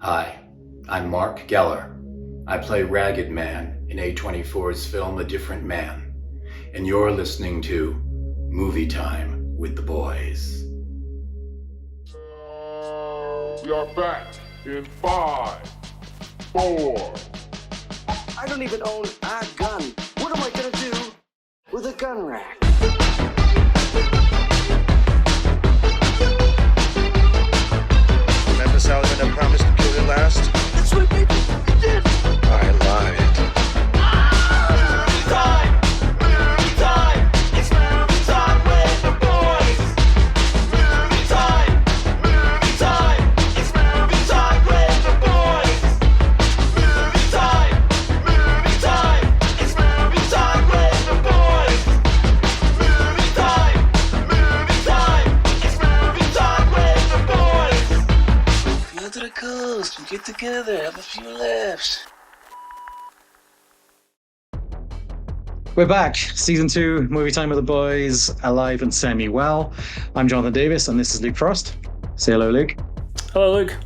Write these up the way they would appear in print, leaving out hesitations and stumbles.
Hi, I'm Marc Geller. I play Ragged Man in A24's film A Different Man, and you're listening to Movie Time with the Boys. We are back in 5, 4. I don't even own a gun. What am I gonna do with a gun rack? Remember Salomon, I promised to kill you last? That's what you did! I lied. Movie time! Movie time! It's movie time with the boys! Movie time! Movie time! It's movie time with the boys! Movie time! Movie time! It's movie time with the boys! Movie time! Movie time! It's movie time with the boys! Go to the coast, we get together, have a few laughs. We're back. Season 2, Movie Time with the Boys, alive and semi-well. I'm Jonathan Davies, and this is Luke Frost. Say hello, Luke. Hello, Luke.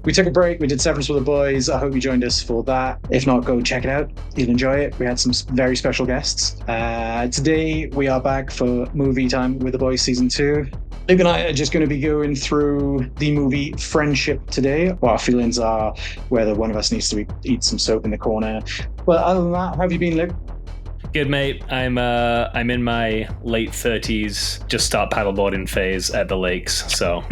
We took a break. We did Severance with the Boys. I hope you joined us for that. If not, go check it out. You'll enjoy it. We had some very special guests. Today, we are back for Movie Time with the Boys Season 2. Luke and I are just going to be going through the movie Friendship today. What our feelings are, whether one of us needs to eat some soap in the corner. Well, other than that, how have you been, Luke? Good, mate. I'm in my late 30s, just start paddleboarding phase at the lakes. So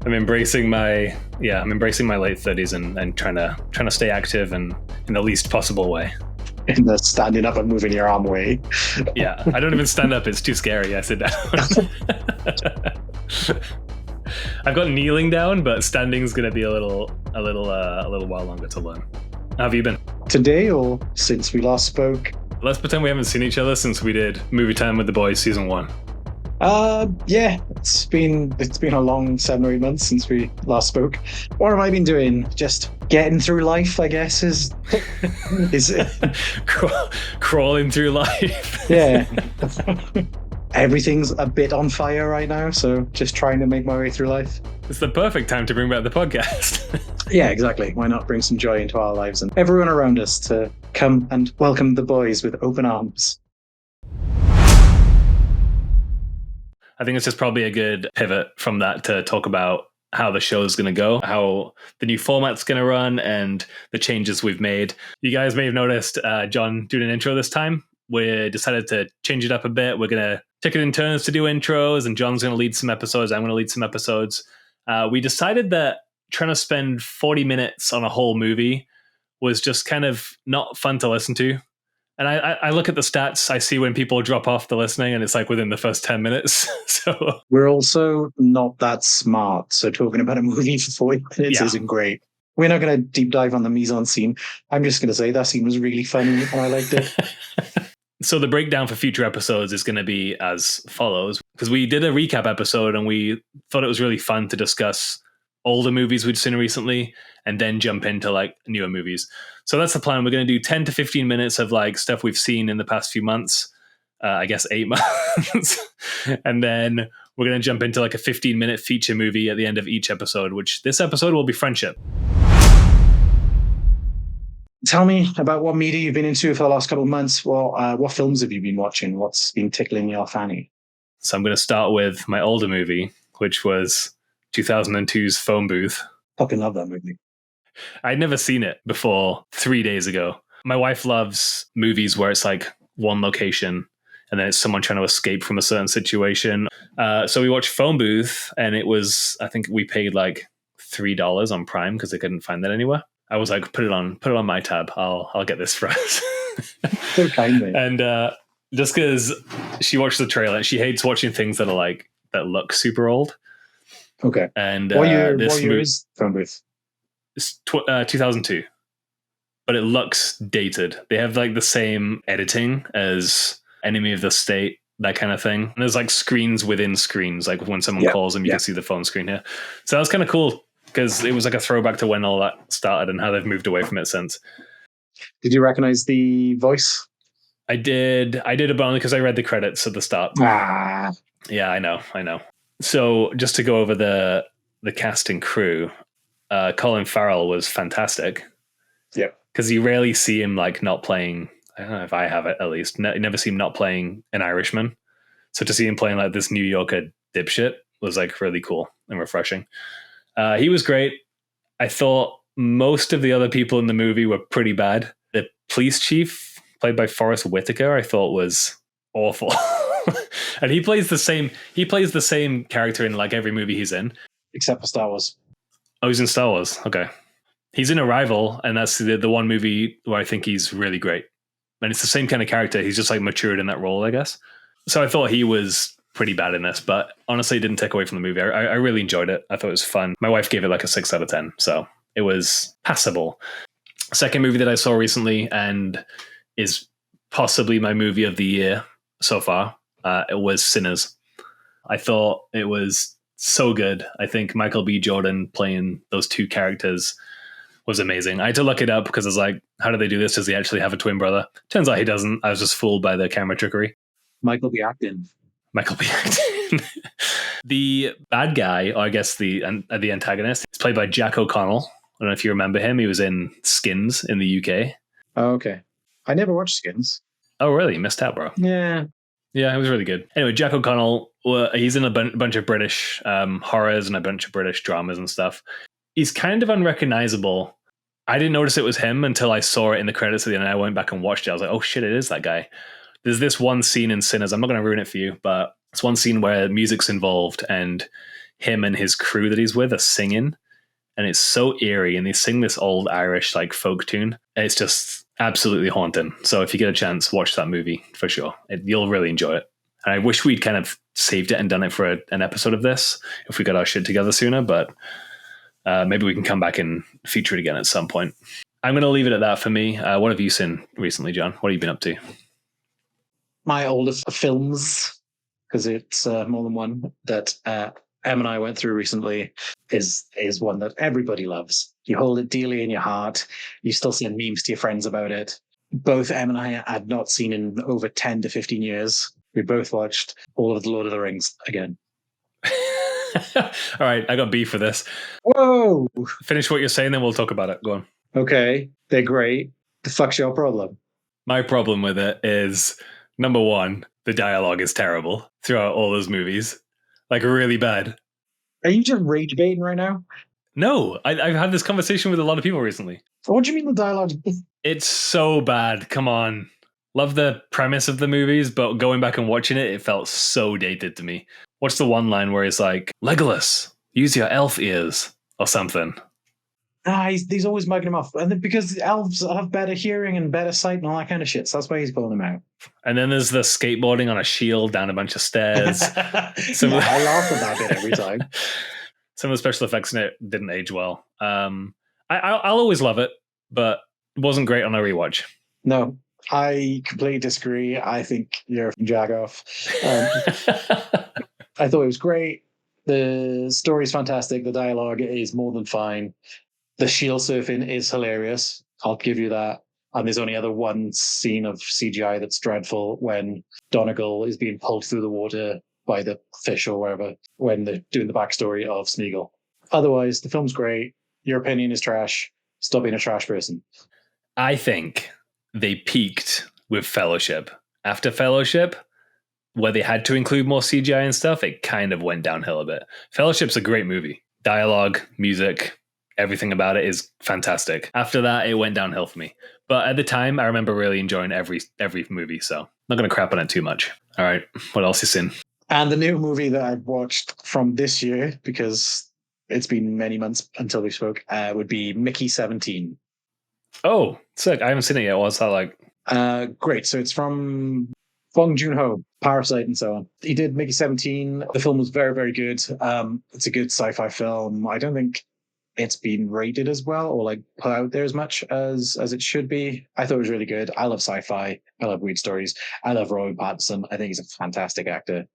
I'm embracing my late 30s and trying to stay active and in the least possible way. In the standing up and moving your arm way. Yeah, I don't even stand up. It's too scary. I sit down. I've got kneeling down, but standing's gonna be a little while longer to learn. How have you been? Today or since we last spoke? Let's pretend we haven't seen each other since we did Movie Time with the Boys Season 1. Yeah, it's been a long 7 or 8 months since we last spoke. What have I been doing? Just getting through life, I guess, is Crawling through life. Yeah. Everything's a bit on fire right now, so just trying to make my way through life. It's the perfect time to bring back the podcast. Yeah, exactly. Why not bring some joy into our lives and everyone around us to come and welcome the boys with open arms. I think it's just probably a good pivot from that to talk about how the show is going to go, how the new format's going to run, and the changes we've made. You guys may have noticed John doing an intro this time. We decided to change it up a bit. We're going to take it in turns to do intros, and John's going to lead some episodes. I'm going to lead some episodes. We decided that trying to spend 40 minutes on a whole movie was just kind of not fun to listen to. And I look at the stats, I see when people drop off the listening, and it's like within the first 10 minutes. So we're also not that smart. So talking about a movie for 40 minutes isn't great. We're not going to deep dive on the mise-en-scene. I'm just going to say that scene was really funny and I liked it. So the breakdown for future episodes is going to be as follows, because we did a recap episode and we thought it was really fun to discuss older movies we'd seen recently and then jump into like newer movies. So that's the plan. We're going to do 10 to 15 minutes of like stuff we've seen in the past few months, I guess 8 months. And then we're going to jump into like a 15-minute feature movie at the end of each episode, which this episode will be Friendship. Tell me about what media you've been into for the last couple of months. What films have you been watching? What's been tickling your fanny? So I'm going to start with my older movie, which was 2002's Phone Booth. Fucking love that movie. I'd never seen it before 3 days ago. My wife loves movies where it's like one location and then it's someone trying to escape from a certain situation. So we watched Phone Booth, and it was, I think we paid like $3 on Prime because they couldn't find that anywhere. I was like, put it on my tab. I'll get this for us. So kindly. And just because she watched the trailer, she hates watching things that are like that look super old. Okay. And what year is Phone Booth? It's 2002, but it looks dated. They have like the same editing as Enemy of the State, that kind of thing. And there's like screens within screens, like when someone calls them, you can see the phone screen here. So that was kind of cool because it was like a throwback to when all that started and how they've moved away from it since. Did you recognize the voice? I did a bit only because I read the credits at the start. Yeah, I know. So just to go over the cast and crew, Colin Farrell was fantastic. Yeah. Because you rarely see him like not playing. I don't know if I have it at least. You never see him not playing an Irishman. So to see him playing like this New Yorker dipshit was like really cool and refreshing. He was great. I thought most of the other people in the movie were pretty bad. The police chief, played by Forrest Whitaker, I thought was awful. And he plays the same character in like every movie he's in. Except for Star Wars. Oh, he's in Star Wars. Okay. He's in Arrival, and that's the one movie where I think he's really great. And it's the same kind of character. He's just like matured in that role, I guess. So I thought he was pretty bad in this, but honestly, it didn't take away from the movie. I really enjoyed it. I thought it was fun. My wife gave it like a 6 out of 10, so it was passable. Second movie that I saw recently and is possibly my movie of the year so far, it was Sinners. I thought it was so good. I think Michael B. Jordan playing those two characters was amazing. I had to look it up because I was like, how do they do this? Does he actually have a twin brother? Turns out he doesn't. I was just fooled by the camera trickery. Michael B. Acton. The bad guy, or I guess the antagonist, is played by Jack O'Connell. I don't know if you remember him. He was in Skins in the UK. Oh, okay. I never watched Skins. Oh, really? You missed out, bro. Yeah. Yeah, it was really good. Anyway, Jack O'Connell, he's in a bunch of British horrors and a bunch of British dramas and stuff. He's kind of unrecognizable. I didn't notice it was him until I saw it in the credits at the end. I went back and watched it. I was like, oh shit, it is that guy. There's this one scene in Sinners. I'm not going to ruin it for you, but it's one scene where music's involved and him and his crew that he's with are singing. And it's so eerie. And they sing this old Irish like folk tune. It's just absolutely haunting. So if you get a chance, watch that movie for sure. You'll really enjoy it. And I wish we'd kind of saved it and done it for an episode of this if we got our shit together sooner. But maybe we can come back and feature it again at some point. I'm going to leave it at that for me. What have you seen recently, John? What have you been up to? My oldest films, because it's more than one, that Em and I went through recently, is one that everybody loves. You hold it dearly in your heart. You still send memes to your friends about it. Both Em and I had not seen in over 10 to 15 years. We both watched all of the Lord of the Rings again. All right, I got beef for this. Whoa! Finish what you're saying, then we'll talk about it. Go on. Okay, they're great. The fuck's your problem? My problem with it is, number one, the dialogue is terrible throughout all those movies. Like, really bad. Are you just rage baiting right now? No, I've had this conversation with a lot of people recently. What do you mean the dialogue? It's so bad. Come on. Love the premise of the movies, but going back and watching it, it felt so dated to me. What's the one line where he's like, Legolas, use your elf ears or something? He's always mugging him off. And then because elves have better hearing and better sight and all that kind of shit. So that's why he's pulling him out. And then there's the skateboarding on a shield down a bunch of stairs. I laugh at that bit every time. Some of the special effects in it didn't age well. I'll always love it, but it wasn't great on a rewatch. No, I completely disagree. I think you're a jag off. I thought it was great. The story's fantastic. The dialogue is more than fine. The shield surfing is hilarious. I'll give you that. And there's only one scene of CGI that's dreadful when Donegal is being pulled through the water by the fish or wherever when they're doing the backstory of Smeagol. Otherwise, the film's great. Your opinion is trash. Stop being a trash person. I think they peaked with Fellowship. After Fellowship, where they had to include more CGI and stuff, it kind of went downhill a bit. Fellowship's a great movie. Dialogue, music, everything about it is fantastic. After that, it went downhill for me. But at the time, I remember really enjoying every movie, so I'm not going to crap on it too much. All right, what else is in? And the new movie that I've watched from this year, because it's been many months until we spoke, would be Mickey 17. Oh, sick. I haven't seen it yet. What's that like? Great. So it's from Bong Joon-ho, Parasite and so on. He did Mickey 17. The film was very, very good. It's a good sci-fi film. I don't think it's been rated as well or like put out there as much as it should be. I thought it was really good. I love sci-fi. I love weird stories. I love Robert Pattinson. I think he's a fantastic actor.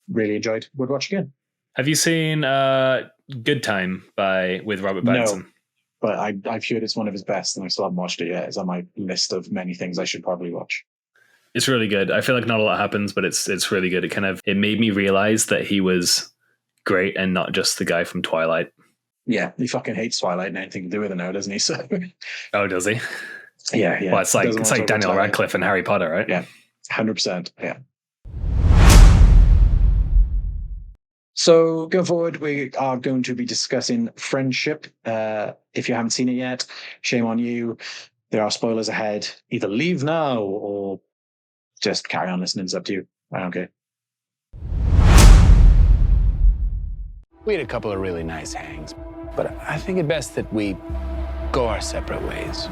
Really enjoyed. Would watch again. Have you seen Good Time with Robert Pattinson? No, but I've heard it's one of his best and I still haven't watched it yet. It's on my list of many things I should probably watch. It's really good. I feel like not a lot happens, but it's really good. It made me realize that he was great and not just the guy from Twilight. Yeah, he fucking hates Twilight and anything to do with it now, doesn't he? So Oh, does he? yeah. Well, it's Doesn't like want to talk about Daniel Twilight. Radcliffe and Harry Potter, right? Yeah, 100%. Yeah. So going forward, we are going to be discussing Friendship. If you haven't seen it yet, shame on you. There are spoilers ahead. Either leave now or just carry on listening. It's up to you. I don't care. We had a couple of really nice hangs, but I think it best that we go our separate ways.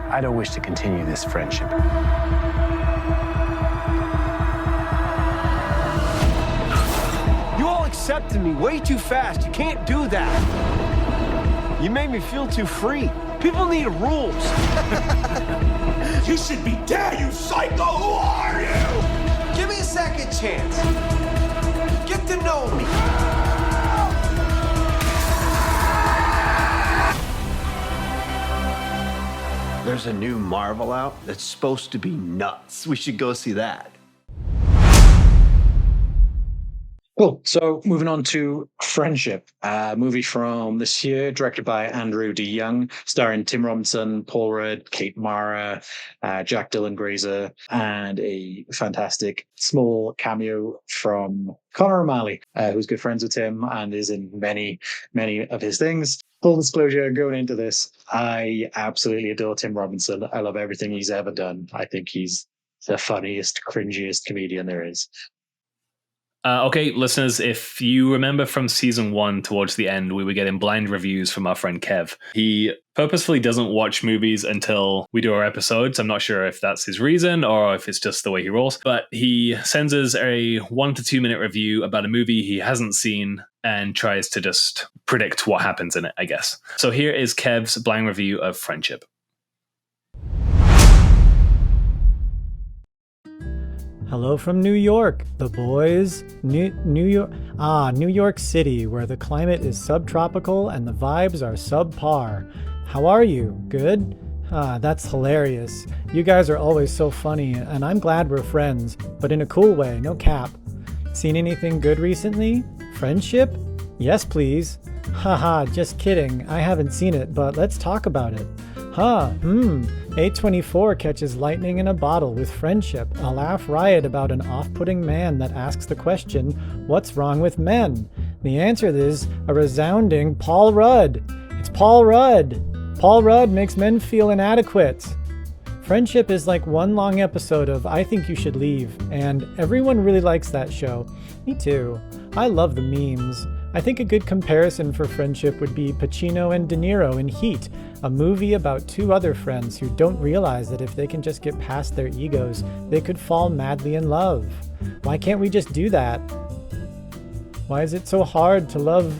I don't wish to continue this friendship. You all accepted me way too fast. You can't do that. You made me feel too free. People need rules. You should be dead, you psycho! Who are you? Give me a second chance. Get to know me. There's a new Marvel out that's supposed to be nuts. We should go see that. Cool. So moving on to Friendship, a movie from this year, directed by Andrew DeYoung, starring Tim Robinson, Paul Rudd, Kate Mara, Jack Dylan Grazer, and a fantastic small cameo from Conor O'Malley, who's good friends with Tim and is in many, many of his things. Full disclosure, going into this, I absolutely adore Tim Robinson. I love everything he's ever done. I think he's the funniest, cringiest comedian there is. Okay, listeners, if you remember from season 1 towards the end, we were getting blind reviews from our friend Kev. He purposefully doesn't watch movies until we do our episodes. I'm not sure if that's his reason or if it's just the way he rolls, but he sends us a 1 to 2 minute review about a movie he hasn't seen and tries to just predict what happens in it, I guess. So here is Kev's blind review of Friendship. Hello from New York, the boys. New York City, where the climate is subtropical and the vibes are subpar. How are you? Good? That's hilarious. You guys are always so funny, and I'm glad we're friends, but in a cool way, no cap. Seen anything good recently? Friendship? Yes, please. Haha, just kidding. I haven't seen it, but let's talk about it. A24 catches lightning in a bottle with Friendship, a laugh riot about an off-putting man that asks the question, what's wrong with men? The answer is a resounding Paul Rudd. It's Paul Rudd. Paul Rudd makes men feel inadequate. Friendship is like one long episode of I Think You Should Leave, and everyone really likes that show. Me too. I love the memes. I think a good comparison for Friendship would be Pacino and De Niro in Heat, a movie about two other friends who don't realize that if they can just get past their egos, they could fall madly in love. Why can't we just do that? Why is it so hard to love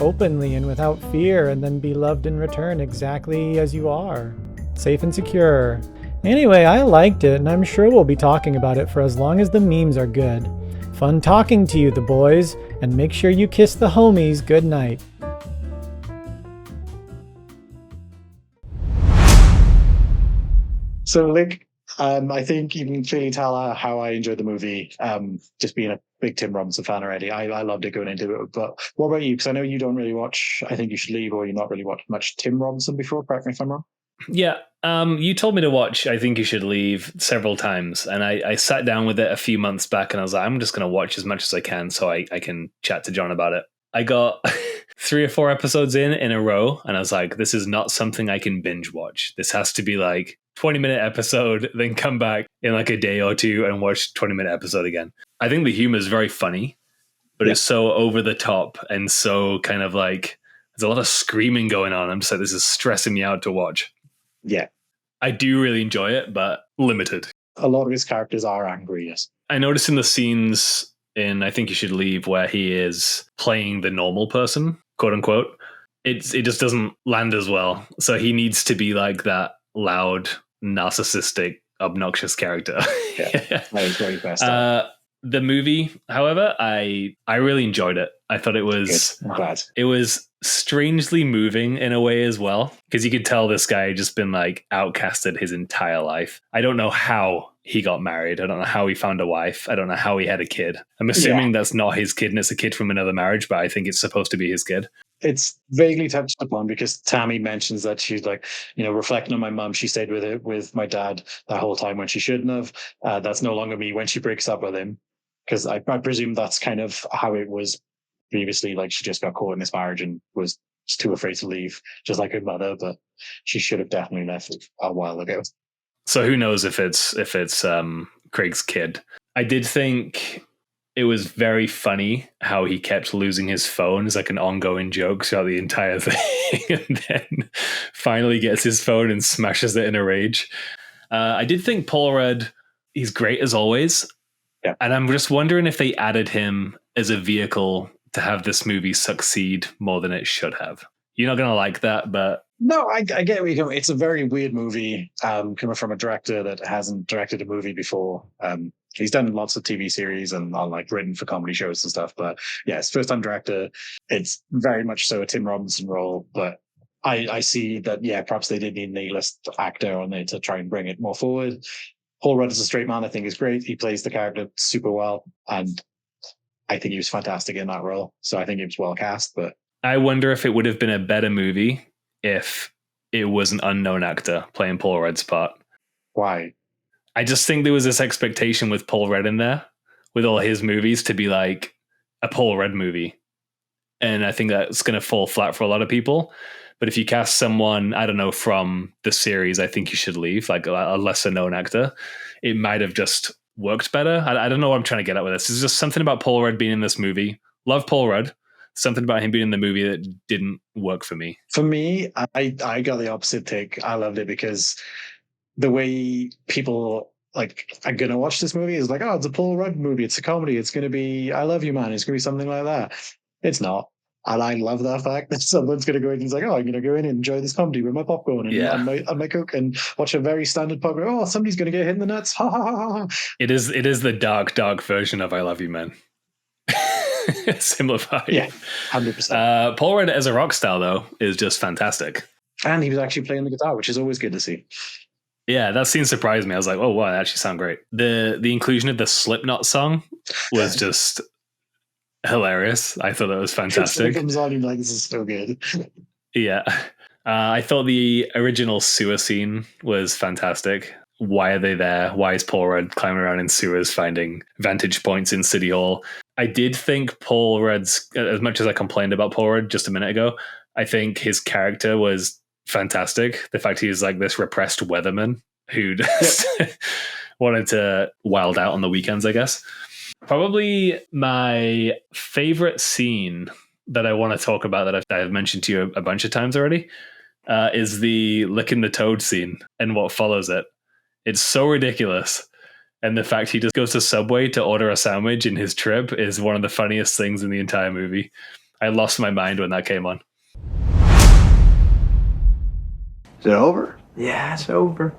openly and without fear and then be loved in return exactly as you are? Safe and secure. Anyway, I liked it, and I'm sure we'll be talking about it for as long as the memes are good. Fun talking to you, the boys, and make sure you kiss the homies good night. So, Luke, I think you can clearly tell how I enjoyed the movie, just being a big Tim Robinson fan already. I loved it going into it. But what about you? Because I know you don't really watch I Think You Should Leave, or you've not really watched much Tim Robinson before. Correct me if I'm wrong. Yeah, you told me to watch I Think You Should Leave several times, and I sat down with it a few months back, and I was like, I'm just going to watch as much as I can so I can chat to John about it. I got 3 or 4 episodes in a row, and I was like, this is not something I can binge watch. This has to be like 20-minute episode, then come back in like a day or two and watch 20-minute episode again. I think the humor is very funny, but it's so over the top and so kind of like there's a lot of screaming going on. I'm just like, this is stressing me out to watch. Yeah. I do really enjoy it, but limited. A lot of his characters are angry, yes. I noticed in the scenes in I Think You Should Leave where he is playing the normal person, quote unquote, it just doesn't land as well. So he needs to be like that loud, narcissistic, obnoxious character. Yeah, that is very best. The movie, however, I really enjoyed it. I thought it was Good. I'm glad. It was strangely moving in a way as well, because you could tell this guy had just been like outcasted his entire life. I don't know how he got married. I don't know how he found a wife. I don't know how he had a kid. I'm assuming that's not his kid and it's a kid from another marriage, but I think it's supposed to be his kid. it's vaguely touched upon because Tammy mentions that she's like, reflecting on my mom, she stayed with my dad that whole time when she shouldn't have. That's no longer me when she breaks up with him, because I presume that's kind of how it was previously. Like she just got caught in this marriage and was too afraid to leave, just like her mother. But she should have definitely left a while ago. So who knows if it's Craig's kid? I did think it was very funny how he kept losing his phone as like an ongoing joke throughout the entire thing, and then finally gets his phone and smashes it in a rage. I did think Paul Rudd, he's great as always. Yeah. And I'm just wondering if they added him as a vehicle to have this movie succeed more than it should have. You're not going to like that, but... No, I get where you're going. It's a very weird movie coming from a director that hasn't directed a movie before. He's done lots of TV series and like written for comedy shows and stuff. But yeah, it's first time director. It's very much so a Tim Robinson role. But I see that, yeah, perhaps they did need an A-list actor on there to try and bring it more forward. Paul Rudd as a straight man, I think, is great. He plays the character super well. And I think he was fantastic in that role. So I think he was well cast. But I wonder if it would have been a better movie if it was an unknown actor playing Paul Rudd's part. Why? I just think there was this expectation with Paul Rudd in there, with all his movies, to be like a Paul Rudd movie. And I think that's going to fall flat for a lot of people. But if you cast someone, I don't know, from the series, I think you should leave, like a lesser known actor. It might have just worked better. I don't know what I'm trying to get at with this. There's just something about Paul Rudd being in this movie. Love Paul Rudd. Something about him being in the movie that didn't work for me. For me, I got the opposite take. I loved it because the way people like are going to watch this movie is like, oh, it's a Paul Rudd movie. It's a comedy. It's going to be I Love You, Man. It's going to be something like that. It's not. And I love that fact that someone's going to go in and he's like, oh, I'm going to go in and enjoy this comedy with my popcorn and my Coke and watch a very standard popcorn. Oh, somebody's going to get hit in the nuts. Ha, ha, ha, ha. It is the dark version of I Love You, Man. Simplified. Yeah, 100%. Paul Rudd as a rock star, though, is just fantastic. And he was actually playing the guitar, which is always good to see. Yeah, that scene surprised me. I was like, oh, wow, that actually sounds great. The inclusion of the Slipknot song was just hilarious. I thought that was fantastic. It comes on, you're like, this is so good. Yeah. I thought the original sewer scene was fantastic. Why are they there? Why is Paul Rudd climbing around in sewers finding vantage points in City Hall? I did think Paul Rudd's, as much as I complained about Paul Rudd just a minute ago, I think his character was fantastic. The fact he's like this repressed weatherman who wanted to wild out on the weekends, I guess. Probably my favorite scene that I want to talk about that I've mentioned to you a bunch of times already is the licking the toad scene and what follows it. It's so ridiculous. And the fact he just goes to Subway to order a sandwich in his trip is one of the funniest things in the entire movie. I lost my mind when that came on. Is it over? Yeah, it's over.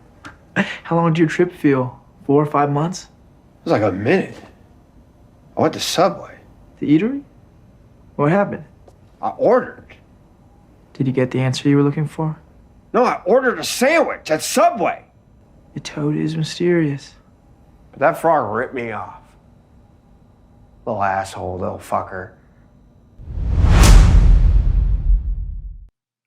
How long did your trip feel? 4 or 5 months? It was like a minute. I went to Subway. The eatery? What happened? I ordered. Did you get the answer you were looking for? No, I ordered a sandwich at Subway. The toad is mysterious. But that frog ripped me off. Little asshole, little fucker.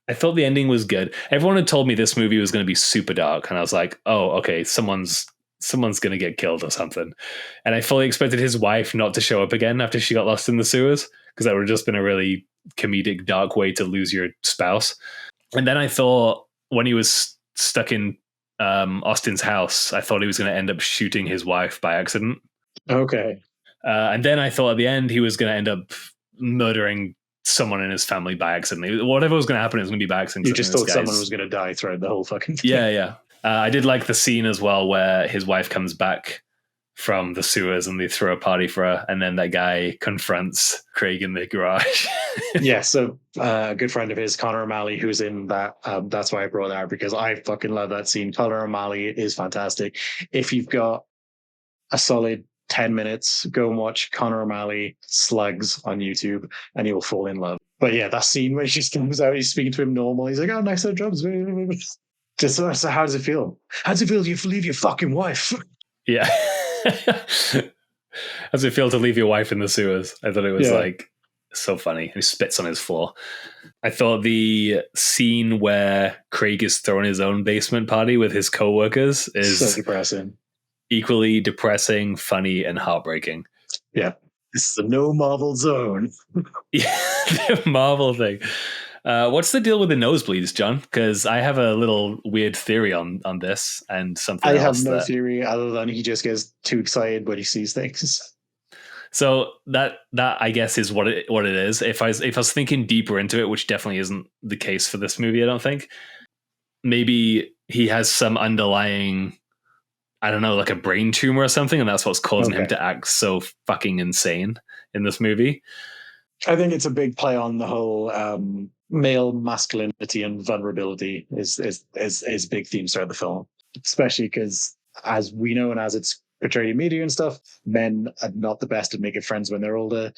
I thought the ending was good. Everyone had told me this movie was going to be super dark, and I was like, oh, okay, someone's going to get killed or something. And I fully expected his wife not to show up again after she got lost in the sewers, because that would have just been a really comedic, dark way to lose your spouse. And then I thought when he was stuck in Austin's house, I thought he was going to end up shooting his wife by accident. Okay. And then I thought at the end he was going to end up murdering someone in his family by accident. Whatever was going to happen, it was going to be by accident. You just thought someone was going to die throughout the whole fucking thing. Yeah. I did like the scene as well where his wife comes back from the sewers and they throw a party for her, and then that guy confronts Craig in the garage. Yeah, so a good friend of his, Connor O'Malley, who's in that, that's why I brought it out, because I fucking love that scene. Connor O'Malley is fantastic. If you've got a solid 10 minutes, go and watch Connor O'Malley Slugs on YouTube and you will fall in love. But yeah, that scene where she just comes out, he's speaking to him normal, he's like, oh, nice set of drums. Just so how does it feel? How does it feel to leave your fucking wife? Yeah. How does it feel to leave your wife in the sewers? I thought it was like so funny. He spits on his floor. I thought the scene where Craig is throwing his own basement party with his coworkers is So depressing. equally depressing, funny, and heartbreaking. Yeah. This is a no Marvel zone. Yeah, the Marvel thing. What's the deal with the nosebleeds, John? Because I have a little weird theory on this and something I else. have no theory other than he just gets too excited when he sees things. So that I guess is what it is. If I was thinking deeper into it, which definitely isn't the case for this movie, I don't think. Maybe he has some underlying, I don't know, like a brain tumor or something, and that's what's causing him to act so fucking insane in this movie. I think it's a big play on the whole male masculinity and vulnerability is big themes throughout the film, especially because, as we know and as it's portrayed in media and stuff, men are not the best at making friends when they're older,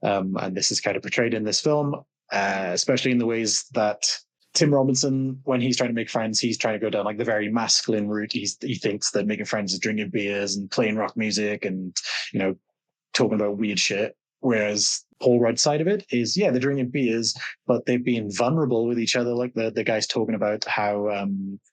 and this is kind of portrayed in this film, especially in the ways that Tim Robinson, when he's trying to make friends, he's trying to go down like the very masculine route. He thinks that making friends is drinking beers and playing rock music and, you know, talking about weird shit. Whereas Paul Rudd's side of it is, yeah, they're drinking beers, but they're being vulnerable with each other. Like the guy's talking about how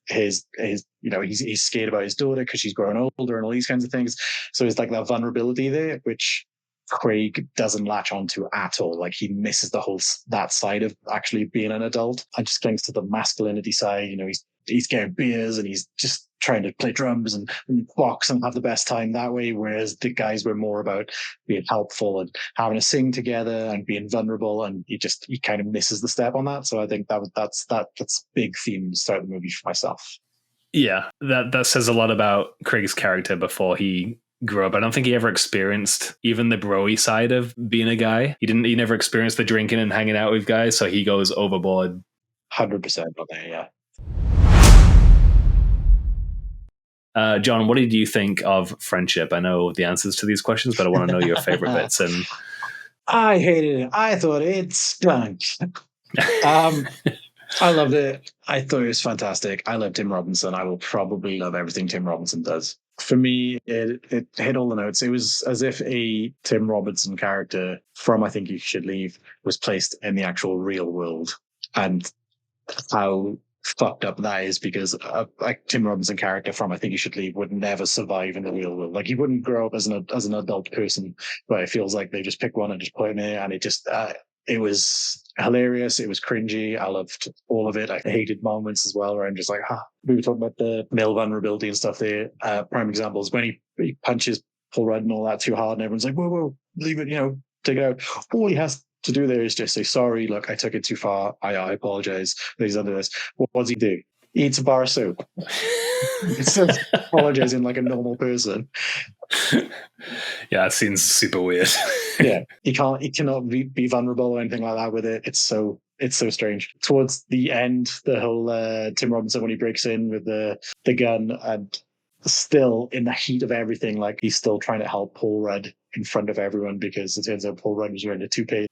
his you know, he's scared about his daughter because she's growing older and all these kinds of things. So it's like that vulnerability there, which Craig doesn't latch onto at all. Like he misses that side of actually being an adult and just clings to the masculinity side. You know, he's getting beers and he's just trying to play drums and box and have the best time that way. Whereas the guys were more about being helpful and having to sing together and being vulnerable. And he kind of misses the step on that. So I think that's big themes throughout the movie for myself. Yeah, that says a lot about Craig's character before he grew up. I don't think he ever experienced even the bro-y side of being a guy. He never experienced the drinking and hanging out with guys, so he goes overboard. 100% on there, yeah. John, what did you think of Friendship? I know the answers to these questions, but I want to know your favorite bits. And I hated it. I thought it stunk. I loved it. I thought it was fantastic. I love Tim Robinson. I will probably love everything Tim Robinson does. For me, it hit all the notes. It was as if a Tim Robinson character from I Think You Should Leave was placed in the actual real world. And how fucked up that is, because like Tim Robinson character from I Think You Should Leave would never survive in the real world. Like he wouldn't grow up as an adult person, but it feels like they just pick one and just put him in, and it just it was hilarious. It was cringy. I loved all of it. I hated moments as well where I'm just like, we were talking about the male vulnerability and stuff there. Prime examples when he punches Paul Rudd and all that too hard, and everyone's like, whoa, leave it, take it out. All he has to do there is just say, sorry, look, I took it too far. I apologize. He's under this. What does he do? He eats a bar of soap. Instead of apologizing like a normal person. Yeah, it seems super weird. Yeah, he cannot be vulnerable or anything like that with it. It's so strange. Towards the end, the whole Tim Robinson, when he breaks in with the gun, and still in the heat of everything, like he's still trying to help Paul Rudd in front of everyone, because it turns out Paul Rudd was wearing a toupee.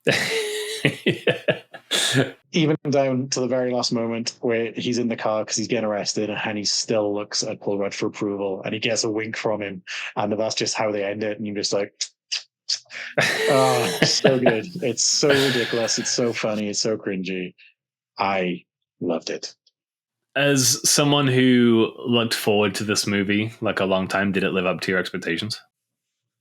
Yeah. Even down to the very last moment where he's in the car because he's getting arrested, and he still looks at Paul Rudd for approval, and he gets a wink from him, and that's just how they end it. And you're just like, oh, so good. It's so ridiculous. It's so funny. It's so cringy. I loved it. As someone who looked forward to this movie like a long time, did it live up to your expectations?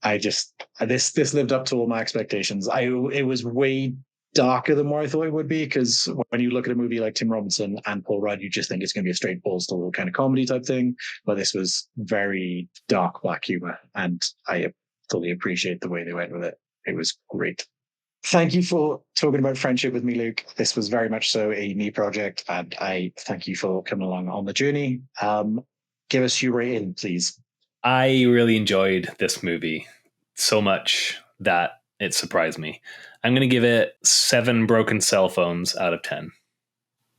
This lived up to all my expectations. It was way darker than what I thought it would be, because when you look at a movie like Tim Robinson and Paul Rudd, you just think it's going to be a straight balls to the wall kind of comedy type thing. But this was very dark black humor, and I fully appreciate the way they went with it. It was great. Thank you for talking about friendship with me, Luke. This was very much so a me project, and I thank you for coming along on the journey. Give us your rating, please. I really enjoyed this movie so much that it surprised me. I'm going to give it 7 broken cell phones out of 10.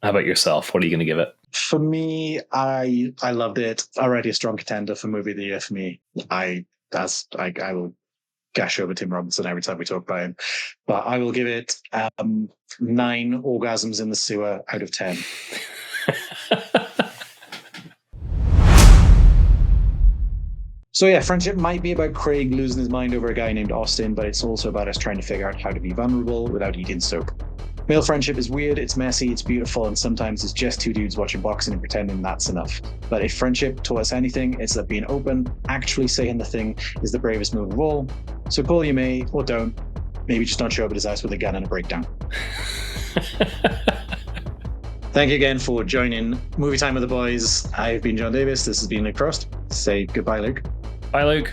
How about yourself? What are you going to give it? For me, I loved it. Already a strong contender for movie of the year for me. I will gash over Tim Robinson every time we talk about him, but I will give it 9 orgasms in the sewer out of 10. So yeah, friendship might be about Craig losing his mind over a guy named Austin, but it's also about us trying to figure out how to be vulnerable without eating soap. Male friendship is weird, it's messy, it's beautiful, and sometimes it's just two dudes watching boxing and pretending that's enough. But if friendship taught us anything, it's that being open, actually saying the thing, is the bravest move of all. So call you may, or don't. Maybe just don't show up at his house with a gun and a breakdown. Thank you again for joining Movie Time with the Boys. I've been John Davis. This has been Luke Frost. Say goodbye, Luke. Bye, Luke.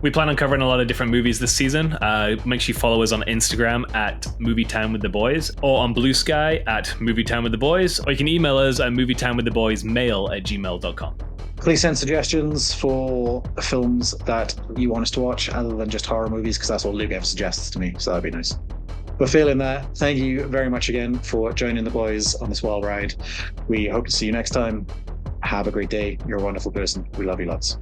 We plan on covering a lot of different movies this season. Make sure you follow us on Instagram at Movie Time with the Boys, or on Blue Sky at Movie Time with the Boys, or you can email us at movietime@gmail.com. Please send suggestions for films that you want us to watch other than just horror movies, because that's all Luke ever suggests to me, so that'd be nice. But failing that, thank you very much again for joining the boys on this wild ride. We hope to see you next time. Have a great day. You're a wonderful person. We love you lots.